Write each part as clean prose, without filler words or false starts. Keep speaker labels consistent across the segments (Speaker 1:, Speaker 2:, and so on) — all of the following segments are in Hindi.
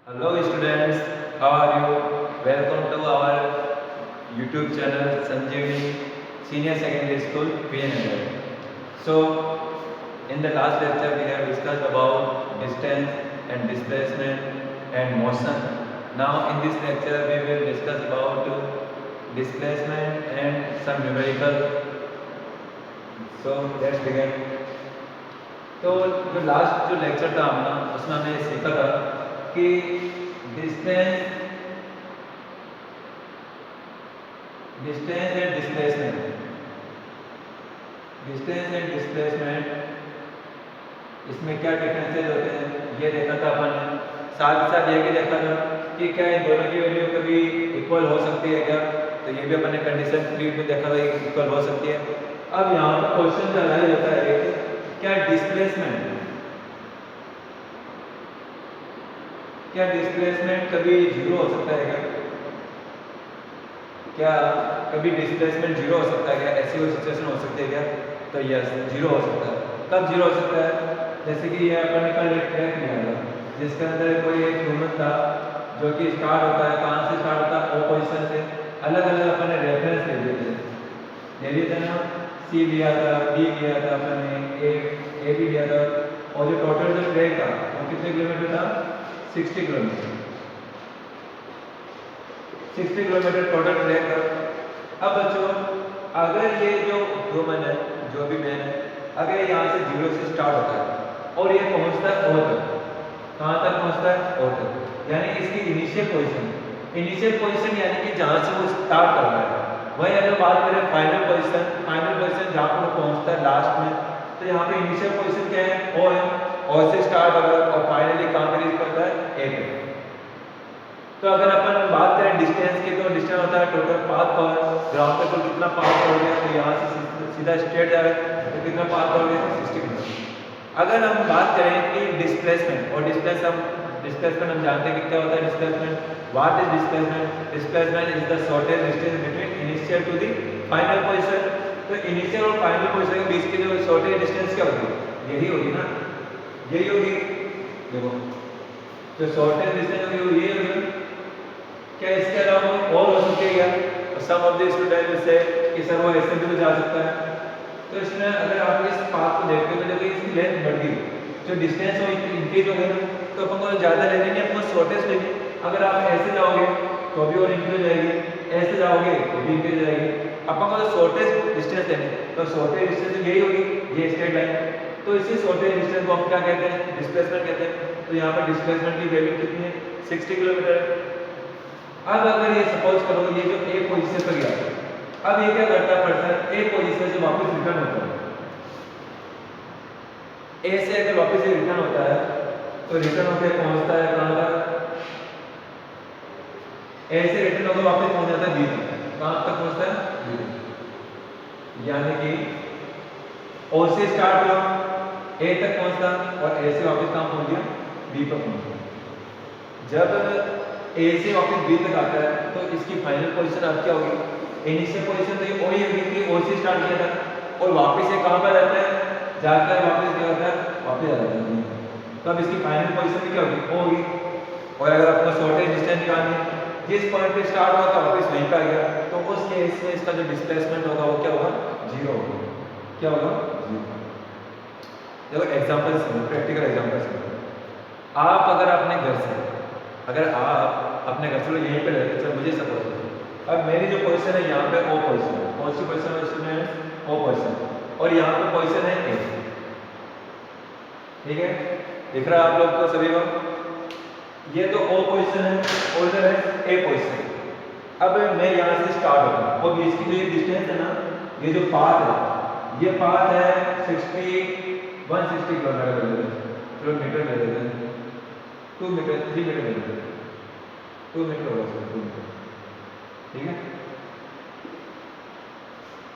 Speaker 1: Hello students, how are you? Welcome to our YouTube channel Sanjeevani Senior Secondary School PNL. So, in the last lecture we have discussed about distance and displacement and motion. Now in this lecture we will discuss about displacement and some numerical. So let's begin. तो जो लास्ट जो लेक्चर था हमने उसमें हमने ये सीखा था कि डिस्टेंस डिस्टेंस एंड डिस्प्लेसमेंट इसमें क्या डिफरेंसेस होते हैं ये देखा था अपन ने। साथ ही साथ ये भी देखा था कि क्या इन दोनों की वैल्यू कभी इक्वल हो सकती है क्या, तो ये भी अपन ने कंडीशन 3 में देखा था कि इक्वल हो सकती है। अब यहाँ पर क्वेश्चन जो राइज होता है कि क्या डिस्प्लेसमेंट कभी जीरो हो सकता है क्या कभी डिस्प्लेसमेंट जीरो हो सकता है क्या, ऐसी कोई सिचुएशन हो सकती है क्या? तो यस, जीरो हो सकता है। कब जीरो हो सकता है? जैसे कि ये अपन ने कल एक ट्रैक लिया था जिसके अंदर कोई एक ह्यूमन था जो कि स्टार्ट होता है, कहाँ से स्टार्ट होता है? ओ पोजिशन से। अलग अलग अपन ने रेफरेंस ले लिए थे ना, सी लिया था, बी लिया था, अपन ने ए भी लिया था, और जो टोटल जो ट्रैक था वो कितने किलोमीटर था? 60 किलोमीटर। 60 किलोमीटर टोटल ट्रैक था। अब बच्चों अगर ये जो ह्यूमन है, जो भी मैन है, अगर यहाँ से जीरो से स्टार्ट होता है और ये पहुँचता है ओ तक, कहाँ तक पहुँचता है? ओ तक। यानी इसकी इनिशियल पोजीशन यानी कि जहाँ से वो स्टार्ट कर रहा है। वही अगर बात करें फाइनल पोजीशन जहाँ पर वो पहुँचता है लास्ट में, तो यहाँ पे इनिशियल पोजीशन क्या है? ओ है। ओ से स्टार्ट होगा और फाइनली कहाँ पे रीच करता है? ए पे। तो अगर अपन बात करें डिस्टेंस की, तो डिस्टेंस होता है टोटल पाथ कवर। ग्राउंड पे कुल कितना पाथ कवर गया, तो यहाँ से सीधा स्ट्रेट जा रहा है तो कितना पाथ कवर गया? 60 किलोमीटर। अगर हम बात करें कि डिस्प्लेसमेंट, और डिस्प्लेसमेंट हम जानते हैं कि क्या होता है displacement. What is displacement? Displacement is the shortest distance between initial to the final position. तो इनिशियल और फाइनल पोजीशन के बीच की जो शॉर्टेस्ट डिस्टेंस क्या होगी? यही होगी ना, यही होगी। देखो जो शॉर्टेस्ट डिस्टेंस होगी वो ये होगी। क्या इसके अलावा और हो सकती है क्या? Some of the student will say कि सर वो ऐसे भी तो जा सकता है। तो इसमें अगर आप इस पाथ को देखते हो तो जब इसकी लेंथ बढ़ गई, जो डिस्टेंस हो इंक्रीज हो गई ना, तो अपन को ज़्यादा लेनी नहीं, अपन को शॉर्टेस्ट लेनी। अगर आप ऐसे जाओगे तो भी और इंक्रीज हो जाएगी, ऐसे जाओगे तो भी इंक्रीज हो जाएगी। अपन को शॉर्टेस्ट डिस्टेंस लेनी, तो शॉर्टेस्ट डिस्टेंस यही होगी, ये स्ट्रेट लाइन। तो इसी शॉर्टेस्ट डिस्टेंस को हम क्या कहते हैं? डिस्प्लेसमेंट कहते हैं। तो यहाँ पर डिस्प्लेसमेंट की वैल्यू कितनी है? 60 किलोमीटर है। अब अगर ये सपोज करो ये जो ए पोजीशन पर गया, अब ये क्या करता है पर्सन? ए पोजीशन से वापस रिटर्न होता है। ए से अगर वापस ये रिटर्न होता है तो रिटर्न होकर पहुंचता है कहाँ तक? ए से रिटर्न होकर वापस पहुंच जाता है बी तक। कहाँ तक पहुंचता है? बी तक। यानी कि ओ से स्टार्ट हुआ, ए तक पहुंचता, और ए से वापस कहाँ पहुंच गया? बी पर पहुंच गया। जब ए से वापस बी तक आता है तो इसकी फाइनल पोजीशन अब क्या होगी? इनिशियल पोजीशन तो ये वही होगी कि ओ से स्टार्ट किया था, और वापस ये कहाँ पर जाता है? जाकर वापस क्या होता है? वापस आ जाता है। तो अब इसकी फाइनल पोजीशन भी क्या होगी? ओ होगी। और अगर आपको शॉर्टेज डिस्टेंस निकालनी है, जिस पॉइंट पे स्टार्ट हुआ था वापस वहीं पे आ गया, तो उस केस में इसका जो डिस्प्लेसमेंट होगा वो क्या होगा? जीरो होगा। क्या होगा? जीरो। देखो एग्जांपल से, प्रैक्टिकल एग्जांपल से, आप अगर अपने घर से यहीं पे रहते, चलो मुझे सपोज करो अब मेरी जो पोजीशन है यहाँ पे ओ पोजीशन है। कौन सी पोजीशन है? ओ पोजीशन। और यहाँ पे पोजीशन है ए। ठीक है, दिख रहा है आप लोग को सभी को? ये तो ओ पोजीशन है और इधर है ए पोजीशन। अब मैं यहाँ से स्टार्ट होता हूँ और इसकी जो डिस्टेंस है ना, ये जो पाथ है, ये पाथ है 160 किलोमीटर ले लेते हैं, 2 मीटर 3 मीटर ले लेते हैं, 2 मीटर होगा सर, 2 मीटर। ठीक है,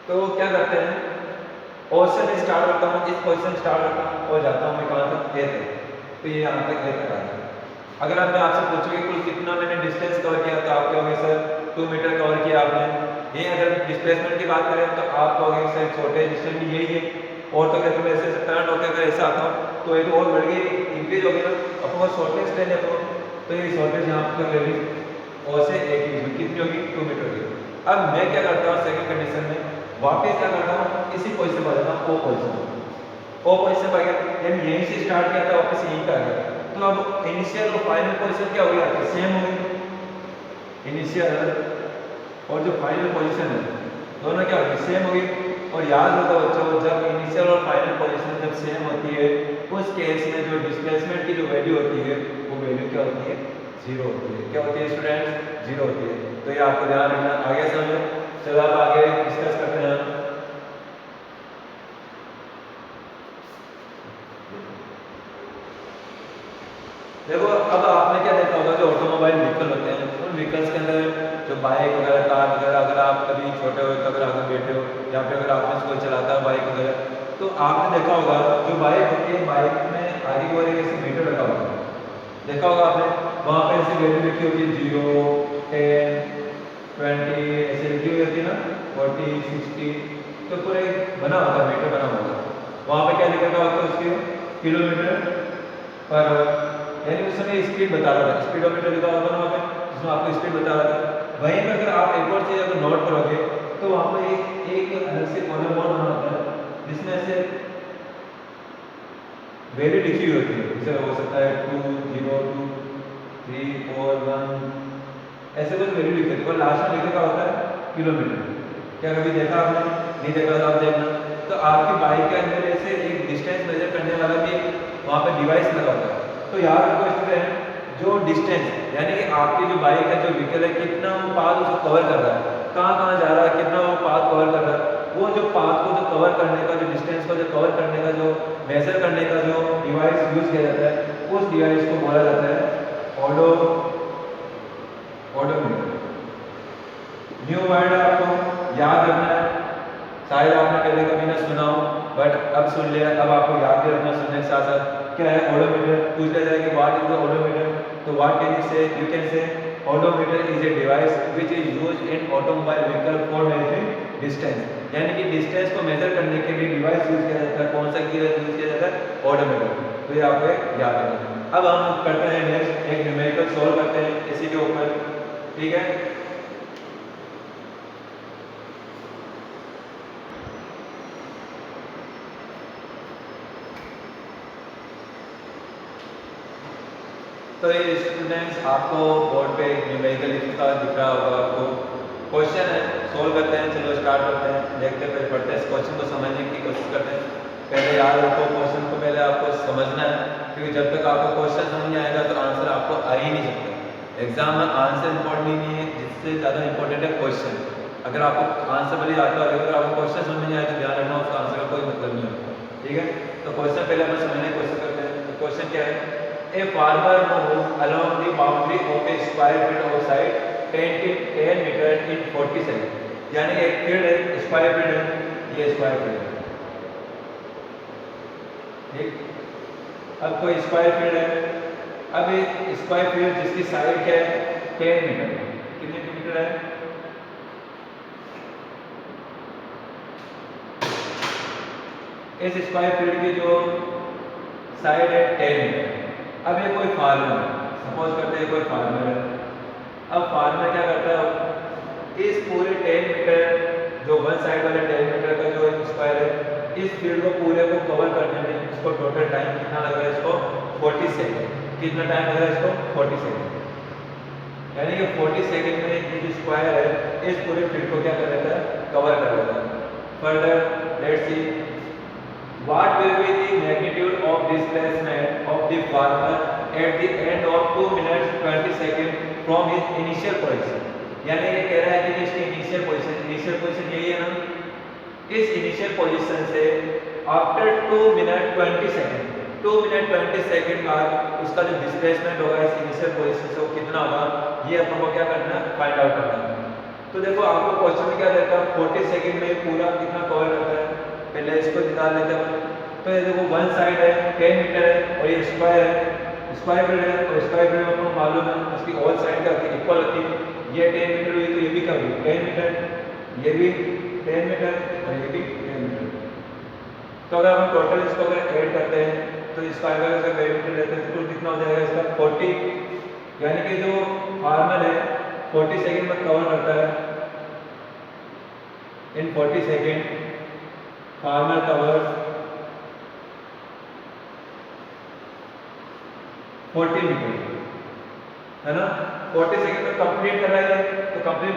Speaker 1: तो क्या करते हैं? और से मैं स्टार्ट करता हूँ, इस पोजीशन स्टार्ट करता हूँ और जाता हूँ मैं कहाँ तक? ए तक। तो ये यहाँ तक ए तक आता है। अगर आप मैं आपसे पूछोगे कुल कितना मैंने डिस्टेंस कवर किया, तो आप कहोगे सर 2 मीटर कवर किया आपने। ये अगर डिस्प्लेसमेंट की बात करें तो आप कहोगे सर छोटे डिस्टेंस भी यही है। और तो अगर मैं ऐसे टर्न होकर अगर ऐसा आता हूँ तो ये तो और बढ़ गई, इंक्रीज हो गई ना। अपन को शॉर्टेस्ट लेने को, तो ये शॉर्टेज यहाँ पर ले ली और से ए के बीच में कितनी होगी 2 मीटर की। अब मैं क्या करता हूँ सेकंड कंडीशन में वापस क्या करता हूँ इसी पोजीशन पर जाता हूँ, ओ पोजीशन पर गया, यानी यहीं से स्टार्ट किया था वापस यहीं पे आ गया। तो अब इनिशियल और फाइनल पोजीशन क्या हो गया आपकी सेम हो गई, इनिशियल और जो फाइनल पोजीशन है दोनों क्या होगी सेम होगी। और याद होगा बच्चों जब इनिशियल और फाइनल पोजीशन जब सेम होती है उस केस में जो डिस्प्लेसमेंट की जो वैल्यू होती है वो वैल्यू क्या होती है 0 होती है। क्या होती है स्टूडेंट्स 0 होती है। तो ये आपको ध्यान रखना, आगे समझो। चलो आप आगे डिस्कस करते हैं। देखो अब आपने क्या देखा होगा जो ऑटोमोबाइल व्हीकल होते हैं उन व्हीकल्स के अंदर जो बाइक वगैरह कार वगैरह, अगर आप कभी छोटे हो तो अगर आप बैठे हो या फिर अगर आपने इसको चलाता है बाइक वगैरह, तो आपने देखा होगा जो बाइक होती है बाइक में आगे की ओर एक ऐसे मीटर लगा होगा, देखा होगा आपने, वहाँ पे ऐसी वैल्यू लिखी होती है 0, 10, 20 ऐसे लिखी हुई होती है ना, 40, 60, तो पूरा एक बना होता है मीटर बना होगा। वहाँ पे क्या लिखा होता है उसके किलोमीटर पर, यानी उस समय स्पीड बता रहा था, स्पीडोमीटर लिखा होगा ना वहाँ पे जिसमें आपको स्पीड बता रहा था। वहीं पर अगर आप एक और चीज़ अगर नोट करोगे तो वहाँ पर एक अलग से कॉलम और बना होता है जिसमें से वैल्यू लिखी हुई होती है, जैसे हो सकता है 2, 0, 2, 3, 4, 1 ऐसे कुछ वैल्यू लिखी होती है और लास्ट में लिखा होता है किलोमीटर। क्या कभी देखा आपने? नहीं देखा तो आप देखना। तो आपकी बाइक के अंदर ऐसे एक डिस्टेंस मेजर करने वाला भी वहाँ पे डिवाइस लगा होता है। तो याद रखो स्टूडेंट जो डिस्टेंस यानी कि आपकी जो बाइक है जो व्हीकल है कितना वो पाथ उसको कवर कर रहा है, कहाँ जा रहा है, कितना वो पाथ कवर कर रहा है, वो जो पाथ को जो कवर करने का जो डिस्टेंस को जो कवर करने का जो मेजर करने का जो डिवाइस यूज किया जाता है उस डिवाइस को बोला जाता है ओडोमीटर। न्यू वर्ड आपको याद रखना है, शायद आपने पहले कभी ना सुना हो बट अब सुन लिया, अब आपको याद भी रखना सुनने के साथ साथ। क्या है ओडोमीटर? पूछ लिया जाए कि व्हाट इज द ओडोमीटर, तो व्हाट कैन यू से? You can say odometer is a device which is used in automobile vehicle for measuring distance, यानी कि डिस्टेंस को मेजर करने के लिए डिवाइस यूज किया जाता है। कौन सा यूज किया जाता है? ओडोमीटर। तो ये आपको याद रखना है। अब हम करते हैं नेक्स्ट एक न्यूमेरिकल सॉल्व करते हैं इसी के ऊपर, ठीक है। तो ये स्टूडेंट्स आपको बोर्ड पे न्यूमेरिकल लिखा दिख रहा होगा आपको, क्वेश्चन है सोल्व करते हैं। चलो स्टार्ट करते हैं, देखते हैं फिर पढ़ते हैं, इस क्वेश्चन को समझने की कोशिश करते हैं। पहले याद रखो क्वेश्चन को पहले आपको समझना है, क्योंकि जब तक आपको क्वेश्चन समझ नहीं आएगा तो आंसर आपको आ ही नहीं सकता। एग्जाम में आंसर इंपॉर्टेंट नहीं है, जिससे ज़्यादा इंपॉर्टेंट है क्वेश्चन। अगर आपको आंसर भले आता है अगर आपको क्वेश्चन समझ नहीं आए तो ध्यान रखना उसका आंसर का कोई मतलब नहीं होता, ठीक है। तो क्वेश्चन पहले हम समझने की कोशिश करते हैं। तो क्वेश्चन क्या है? A farmer moves along the boundary of a square field of side 10 meter in 40 seconds, यानी एक फील्ड है स्क्वायर फील्ड है, ये स्क्वायर फील्ड है, ठीक। अब कोई स्क्वायर फील्ड है, अब एक स्क्वायर फील्ड जिसकी साइड क्या है 10 मीटर, कितने मीटर है? इस स्क्वायर फील्ड की जो साइड है 10 मीटर। अब ये कोई फार्मर है, सपोज करते हैं कोई फार्मर है। अब फार्मर क्या करता है, इस पूरे 10 मीटर जो वन साइड वाले 10 मीटर का जो स्क्वायर है इस फील्ड को पूरे को कवर करने में इसको टोटल टाइम कितना लग रहा है? इसको 40 सेकेंड। कितना टाइम लग रहा है इसको? 40 सेकेंड। यानी कि 40 सेकेंड में ये जो स्क्वायर है इस पूरे फील्ड को क्या कर लेता है? कवर कर लेता है। Further let's see what will be the magnitude of displacement of the farmer at the end of 2 minutes 20 seconds from his initial position, यानी ये कह रहा है कि इसकी इनिशियल पोजीशन यही है ना, इस इनिशियल पोजीशन से after 2 minute 20 second 2 minute 20 second बाद उसका जो डिस्प्लेसमेंट होगा इस इनिशियल पोजीशन से वो कितना होगा, ये अपन को क्या करना है? फाइंड आउट करना है। तो देखो आपको क्वेश्चन में क्या देता है? 40 सेकंड में पूरा कितना कवर करता है, पहले इसको निकाल लेते हैं। तो ये देखो वन साइड है 10 मीटर है और ये स्क्वायर है, स्क्वायर फील्ड है और स्क्वायर फील्ड आपको मालूम है उसकी ऑल साइड क्या होती है? इक्वल होती है। ये 10 मीटर हुई तो ये भी क्या हुई? 10 मीटर, ये भी 10 मीटर और ये भी 10 मीटर। तो अगर हम टोटल इसको अगर ऐड करते हैं तो स्क्वायर का अगर 10 मीटर लेते हैं तो कितना हो जाएगा इसका? 40 यानी कि जो फार्मर है 40 सेकेंड में कवर करता है, इन 40 सेकेंड फार्मर कवर्स 40 मीटर, है ना। 40 सेकेंड में कंप्लीट कर रहा है, तो कंप्लीट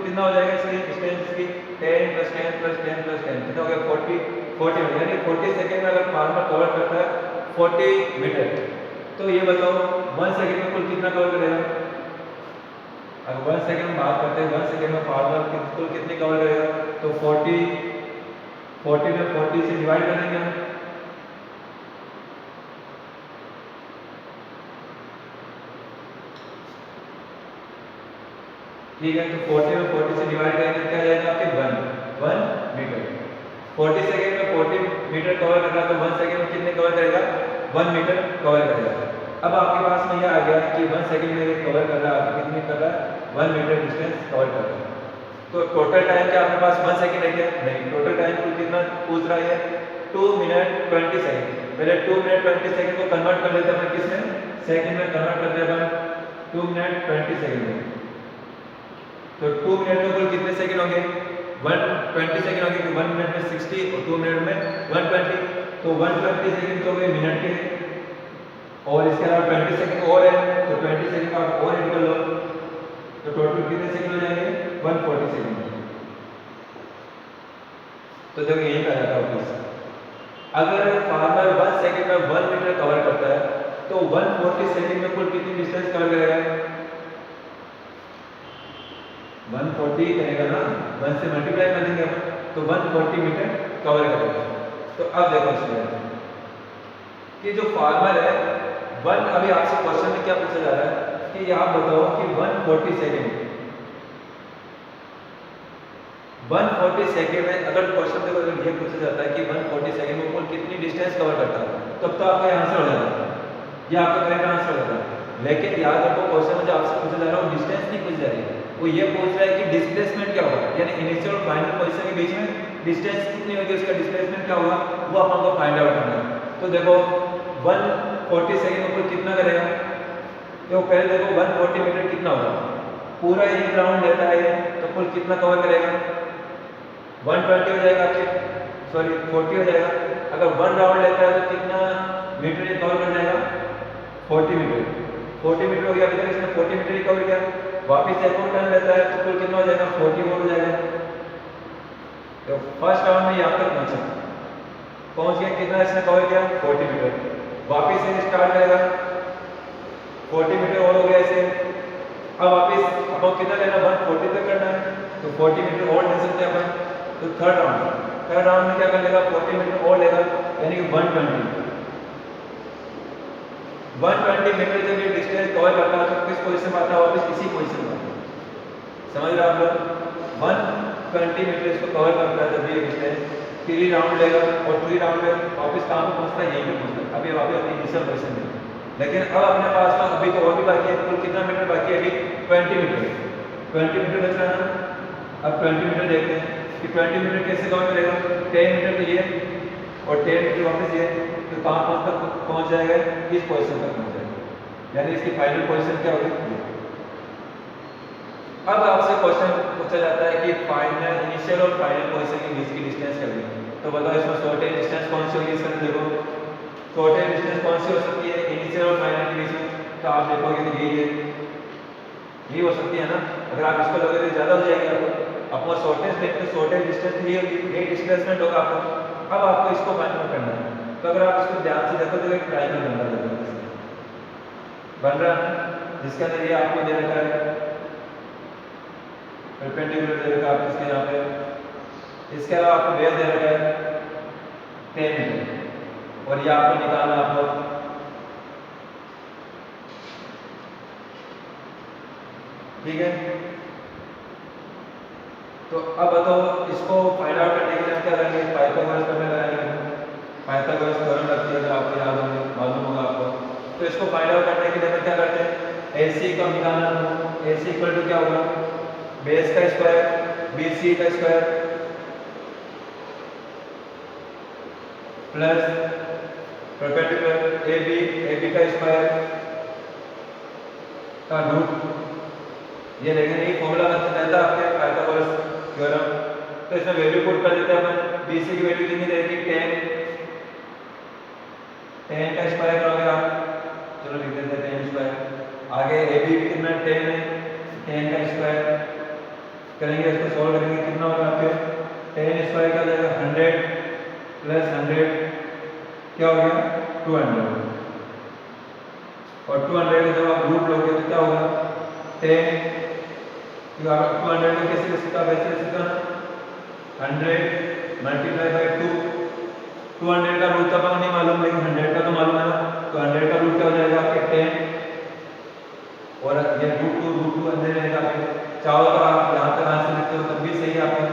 Speaker 1: कितना हो जाएगा इसकी डिस्टेंस की 10 + 10 + 10 + 10 कितना हो गया 40 मीटर। यानी 40 सेकेंड में अगर फार्मर कवर करता है 40 मीटर, तो ये बताओ 1 सेकेंड में कुल कितना कवर करेगा। अगर 1 सेकेंड में बात करते हैं 1 सेकेंड में फार्मर कुल कितनी कवर करेगा, तो 40 में 40 से डिवाइड कर देंगे हम। ठीक है, तो 40 में 40 से डिवाइड करेंगे क्या आ जाएगा आपके 1 मीटर। 40 सेकेंड में 40 मीटर कवर कर रहा है, तो 1 सेकेंड में कितने कवर करेगा 1 मीटर कवर करेगा। अब आपके पास में यह आ गया कि 1 सेकेंड में ये कवर कर रहा है, कितने कर रहा है 1 मीटर डिस्टेंस कवर कर रहा है। तो टोटल टाइम क्या आपके पास 1 सेकेंड है क्या, नहीं, टोटल टाइम कुल कितना पूछ रहा है 2 मिनट 20 सेकेंड। पहले 2 मिनट 20 सेकेंड को कन्वर्ट कर लेते हैं किसमें, सेकेंड में कन्वर्ट कर दिया अपन 2 मिनट 20 सेकेंड में। तो 2 मिनट में कुल कितने सेकंड होंगे 120 सेकंड होंगे, कि 1 मिनट में 60 और 2 मिनट में 120, तो 120 सेकंड तो हो गए मिनट के, और इसके अलावा 20 सेकंड और है, तो 20 सेकंड आप और ऐड कर लो, तो टोटल कितने सेकंड हो जाएंगे 140 सेकंड। तो देखो यही कहा जाता है, अगर फार्मर 1 सेकंड में 1 मीटर कवर करता है, तो 140 सेकंड में कुल कितनी डिस्टेंस कवर करेगा 140 करेगा ना, 1 से मल्टीप्लाई कर देंगे अपन, तो 140 मीटर कवर करेगा। तो अब देखो इसमें कि जो फार्मर है 1, अभी आपसे क्वेश्चन में क्या पूछा जा रहा है कि आप बताओ कि 140 सेकेंड 140 सेकेंड में, अगर क्वेश्चन देखो अगर ये पूछा जाता है कि 140 सेकेंड में कुल कितनी डिस्टेंस कवर करता है, तब तो आपका आंसर हो जाता है, ये आपका करेक्ट आंसर हो जाता है। लेकिन याद रखो क्वेश्चन में जो आपसे पूछा जा रहा है वो डिस्टेंस नहीं पूछ जा रही है, वो ये पूछ रहा है कि डिस्प्लेसमेंट क्या होगा, यानी इनिशियल और फाइनल पोजीशन के बीच में डिस्टेंस कितनी होगी, उसका डिस्प्लेसमेंट क्या होगा वो अपन को फाइंड आउट करना है। तो देखो 140 सेकेंड में कुल कितना करेगा, तो पहले देखो 140 मीटर कितना होगा, पूरा एक राउंड लेता है तो कुल कितना कवर करेगा 120 हो जाएगा आपके, सॉरी 40 हो जाएगा। अगर 1 राउंड लेता है तो कितना मीटर ये कवर कर जाएगा 40 मीटर, 40 मीटर हो गया, अभी तक इसने 40 मीटर ही कवर किया। वापिस एक और टर्न लेता है तो कुल कितना हो जाएगा 40 हो जाएगा। तो फर्स्ट राउंड में यहाँ तक पहुंच गया, कितना इसने कवर किया 40 मीटर। वापिस से स्टार्ट करेगा 40 मीटर और हो गया इसे, अब वापिस अपन कितना लेना 140 तक करना है, तो 40 मीटर और ले सकते हैं अपन। तो थर्ड राउंड में क्या कर लेगा 40 मीटर और लेगा, यानी कि 120 मीटर जब ये डिस्टेंस कवर करता है तो किस पोजीशन में आता है, वापस इसी पोजीशन में, समझ रहे आप लोग। 120 मीटर इसको कवर करता है जब ये डिस्टेंस, 3 राउंड लेगा और 3 राउंड में वापस कहाँ पे पहुंचता है, यहीं पे पहुंचता है। अभी वापस अपनी इनिशियल पोजीशन में, लेकिन अब अपने पास में अभी तो और भी बाकी है, कुल कितना मीटर बाकी है अभी 20 मीटर बच रहा है ना। अब 20 मीटर देखते हैं कि 20 मीटर कैसे कवर करेगा, 10 मीटर तो ये और 10 मीटर वापस ये, तो कहाँ पहुंच जाएगा इस पोजीशन तक पहुंच जाएगा, यानी इसकी फाइनल पोजीशन क्या होगी। अब आपसे क्वेश्चन पूछा जाता है कि फाइनल इनिशियल और फाइनल पोजीशन के बीच की डिस्टेंस क्या है, तो बताओ इसमें शॉर्टेज डिस्टेंस कौन सी होगी, इसके अंदर देखो शॉर्टेज डिस्टेंस कौन सी हो सकती है इनिशियल और फाइनल के बीच में, तो आप देखोगे तो यही हो सकती है ना। अगर आप इसको लोगे तो ज़्यादा हो जाएगी, आपको अपना शॉर्टेज देखते तो शॉर्टेज डिस्टेंस ये होगी, ये डिस्प्लेसमेंट होगा आपको। अब आपको इसको फाइंड आउट करना है, तो अगर आप इसको ध्यान से देखो तो एक ट्रायंगल बन रहा है जिसके अंदर ये आपको दे रखा है परपेंडिकुलर दे रखा है आपको इसके यहाँ पे, इसके अलावा आपको बेस दे रखा है 10 मीटर और ये आपको निकालना आपको, ठीक है। तो अब बताओ इसको फाइंड आउट करने के लिए क्या करेंगे, पाइथागोरस प्रमेय लगाएंगे। पाइथागोरस थ्योरम लगती है, अगर आपको याद होंगे मालूम होगा आपको। तो इसको फाइंड आउट करने के लिए हम क्या करते हैं, AC का निकालना, AC इक्वल टू क्या होगा बेस का स्क्वायर BC का स्क्वायर प्लस परपेंडिकुलर AB का स्क्वायर का रूट, ये लेकिन यही फॉर्मूला रहता है आपके पाइथागोरस थ्योरम। तो इसमें वैल्यू पुट कर देते हैं अपन। BC की वैल्यू कितनी रहेगी 10 का स्क्वायर करोगे आप, चलो लिख देते हैं 10 स्क्वायर। आगे AB भी कितना 10 है, 10 का स्क्वायर करेंगे, इसको सॉल्व करेंगे कितना होगा आपके 10 स्क्वायर क्या हो जाएगा 100 प्लस 100 क्या हो गया 200, और 200 का जब आप रूट लोगे तो क्या होगा 10, तो आप 200 को कैसे लिख सकते हो, वैसे लिख सकते हो 100 मल्टीप्लाई बाय 2। 200 का रूट तो अपन नहीं मालूम, लेकिन 100 का तो मालूम है ना। तो 100 का रूट क्या हो जाएगा आपके 10, और ये रूट टू अंदर रहेगा आपके। चाहो तो आप यहाँ तक आंसर लिखते हो तब भी सही है आपका,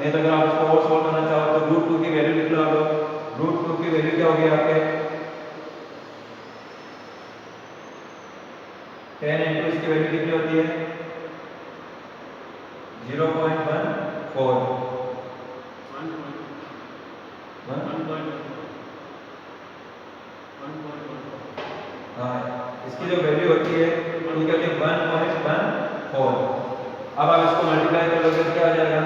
Speaker 1: नहीं तो अगर आप इसको और सॉल्व करना चाहो तो रूट 2 की वैल्यू लिख लो आप लोग। रूट 2 की वैल्यू क्या होगी आपके 10 इंटू इसकी वैल्यू कितनी होती है 0.14। हाँ, इसकी जो वैल्यू होती है वो क्या होती है 1.14। अब आप इसको मल्टीप्लाई करोगे तो क्या आ जाएगा,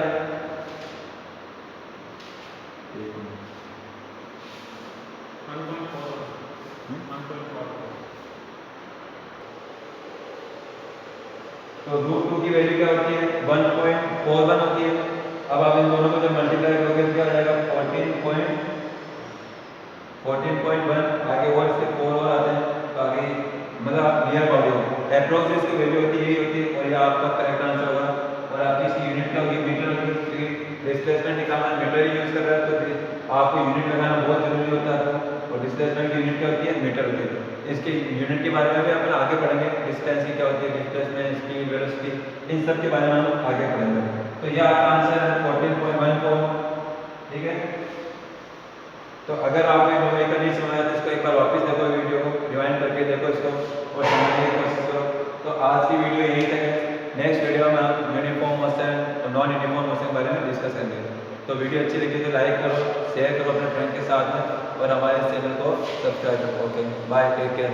Speaker 1: तो रूट 2 की वैल्यू क्या होती है 1.41 होती है। अब आप इन दोनों को जब मल्टीप्लाई करोगे तो क्या आ जाएगा 14.1, आगे और इसके 4 और आते हैं तो आगे मतलब आप नियर अबाउट हो, एप्रोक्स इसकी वैल्यू होती है यही होती है, और ये आपका करेक्ट आंसर होगा। और आपकी इसकी यूनिट क्या होगी मीटर होगी, क्योंकि डिस्प्लेसमेंट निकालना मीटर ही यूज कर रहा है तो आपको यूनिट लगाना बहुत जरूरी होता है। और डिस्प्लेसमेंट की यूनिट क्या होती है मीटर होती है। इसके यूनिट के बारे में भी अपन आगे पढ़ेंगे, डिस्टेंस की क्या होती है, डिस्प्लेसमेंट, स्पीड, वेलोसिटी, इन सब के बारे में हम आगे पढ़ेंगे। तो यह आपका आंसर है 14.14, ठीक है। तो अगर आपको न्यूमेरिकल नहीं समझ आया तो इसको एक बार वापस देखो, वीडियो को रिवाइंड करके देखो इसको और समझने की कोशिश करो। तो आज की वीडियो यहीं तक है। नेक्स्ट वीडियो में हम यूनिफॉर्म मोशन और नॉन यूनिफॉर्म मोशन के बारे में डिस्कस करेंगे। तो वीडियो अच्छी लगी तो लाइक करो, शेयर करो अपने फ्रेंड के साथ में, और हमारे चैनल को सब्सक्राइब करो। Okay bye, take care.